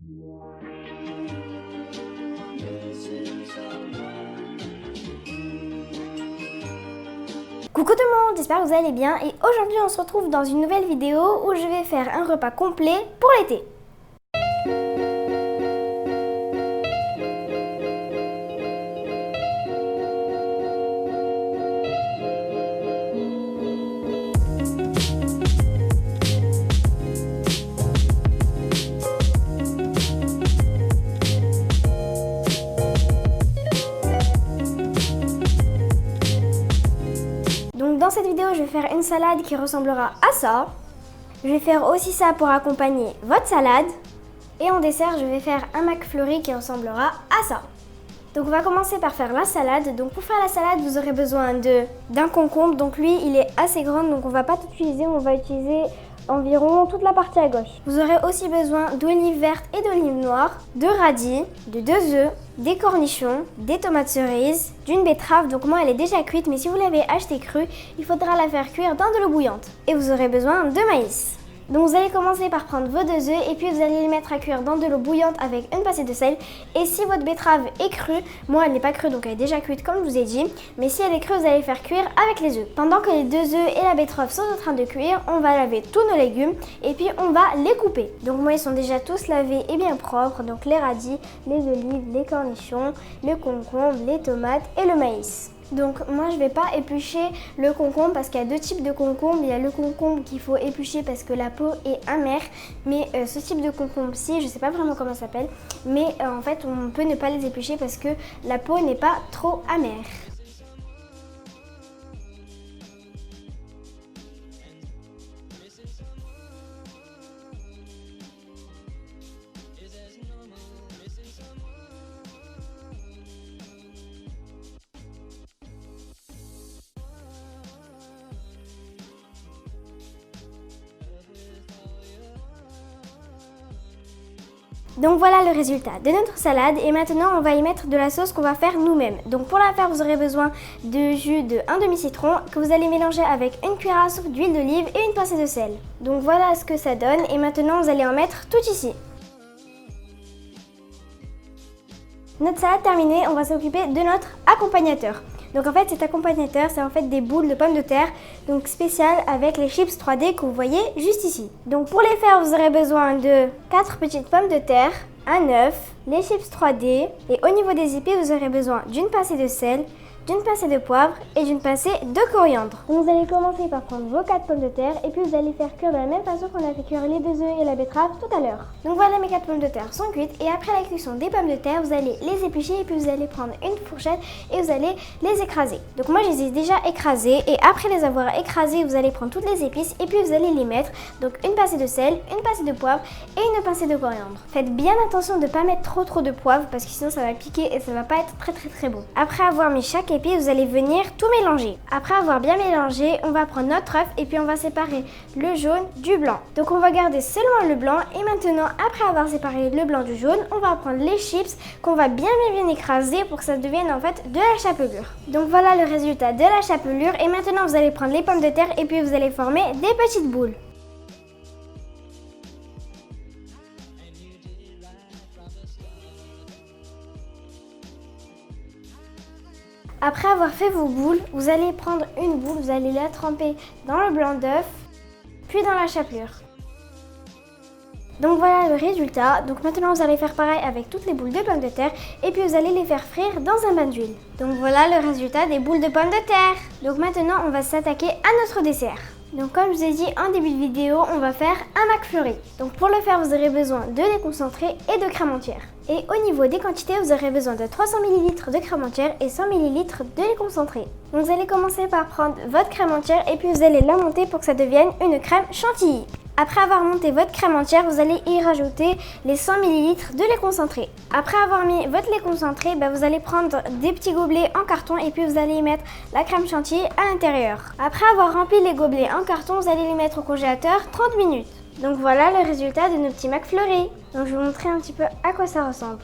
Coucou tout le monde, j'espère que vous allez bien et aujourd'hui on se retrouve dans une nouvelle vidéo où je vais faire un repas complet pour l'été. Donc dans cette vidéo, je vais faire une salade qui ressemblera à ça. Je vais faire aussi ça pour accompagner votre salade. Et en dessert, je vais faire un McFlurry qui ressemblera à ça. Donc on va commencer par faire la salade. Donc pour faire la salade, vous aurez besoin d'un concombre. Donc lui, il est assez grand, donc on va pas tout utiliser, on va utiliser environ toute la partie à gauche. Vous aurez aussi besoin d'olives vertes et d'olives noires, de radis, de 2 œufs, des cornichons, des tomates cerises, d'une betterave. Donc moi elle est déjà cuite, mais si vous l'avez achetée crue, il faudra la faire cuire dans de l'eau bouillante. Et vous aurez besoin de maïs. Donc vous allez commencer par prendre vos 2 œufs et puis vous allez les mettre à cuire dans de l'eau bouillante avec une pincée de sel. Et si votre betterave est crue, moi elle n'est pas crue donc elle est déjà cuite comme je vous ai dit, mais si elle est crue vous allez faire cuire avec les œufs. Pendant que les 2 œufs et la betterave sont en train de cuire, on va laver tous nos légumes et puis on va les couper. Donc moi ils sont déjà tous lavés et bien propres, donc les radis, les olives, les cornichons, le concombre, les tomates et le maïs. Donc moi je vais pas éplucher le concombre parce qu'il y a 2 types de concombre. Il y a le concombre qu'il faut éplucher parce que la peau est amère, mais ce type de concombre-ci, je sais pas vraiment comment ça s'appelle, mais en fait on peut ne pas les éplucher parce que la peau n'est pas trop amère. Donc voilà le résultat de notre salade et maintenant on va y mettre de la sauce qu'on va faire nous-mêmes. Donc pour la faire vous aurez besoin de jus de 1 demi-citron que vous allez mélanger avec une cuillère à soupe d'huile d'olive et une pincée de sel. Donc voilà ce que ça donne et maintenant vous allez en mettre tout ici. Notre salade terminée, on va s'occuper de notre accompagnateur. Donc en fait cet accompagnateur c'est en fait des boules de pommes de terre, donc spéciales avec les chips 3D que vous voyez juste ici. Donc pour les faire vous aurez besoin de 4 petites pommes de terre, un œuf, les chips 3D et au niveau des épis vous aurez besoin d'une pincée de sel, d'une pincée de poivre et d'une pincée de coriandre. Donc vous allez commencer par prendre vos 4 pommes de terre et puis vous allez faire cuire de la même façon qu'on a fait cuire les 2 œufs et la betterave tout à l'heure. Donc voilà mes 4 pommes de terre sont cuites et après la cuisson des pommes de terre vous allez les éplucher et puis vous allez prendre une fourchette et vous allez les écraser. Donc moi je les ai déjà écrasées et après les avoir écrasées vous allez prendre toutes les épices et puis vous allez les mettre. Donc une pincée de sel, une pincée de poivre et une pincée de coriandre. Faites bien attention de ne pas mettre trop de poivre parce que sinon ça va piquer et ça va pas être très bon. Après avoir mis chaque épice vous allez venir tout mélanger. Après avoir bien mélangé, on va prendre notre œuf et puis on va séparer le jaune du blanc. Donc on va garder seulement le blanc et maintenant après avoir séparé le blanc du jaune, on va prendre les chips qu'on va bien écraser pour que ça devienne en fait de la chapelure. Donc voilà le résultat de la chapelure et maintenant vous allez prendre les pommes de terre et puis vous allez former des petites boules. Après avoir fait vos boules, vous allez prendre une boule, vous allez la tremper dans le blanc d'œuf, puis dans la chapelure. Donc voilà le résultat. Donc maintenant vous allez faire pareil avec toutes les boules de pommes de terre et puis vous allez les faire frire dans un bain d'huile. Donc voilà le résultat des boules de pommes de terre. Donc maintenant on va s'attaquer à notre dessert. Donc comme je vous ai dit en début de vidéo, on va faire un McFlurry. Donc pour le faire, vous aurez besoin de lait concentré et de crème entière. Et au niveau des quantités, vous aurez besoin de 300 ml de crème entière et 100 ml de lait concentré. Donc vous allez commencer par prendre votre crème entière et puis vous allez la monter pour que ça devienne une crème chantilly. Après avoir monté votre crème entière, vous allez y rajouter les 100 ml de lait concentré. Après avoir mis votre lait concentré, vous allez prendre des petits gobelets en carton et puis vous allez y mettre la crème chantilly à l'intérieur. Après avoir rempli les gobelets en carton, vous allez les mettre au congélateur 30 minutes. Donc voilà le résultat de nos petits McFlurry. Donc je vais vous montrer un petit peu à quoi ça ressemble.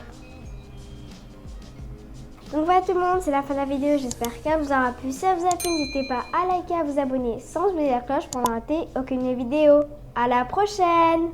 Donc voilà tout le monde, c'est la fin de la vidéo, j'espère qu'elle vous aura plu. Si ça vous a plu, n'hésitez pas à liker, à vous abonner sans oublier la cloche pour ne rater aucune vidéo. À la prochaine!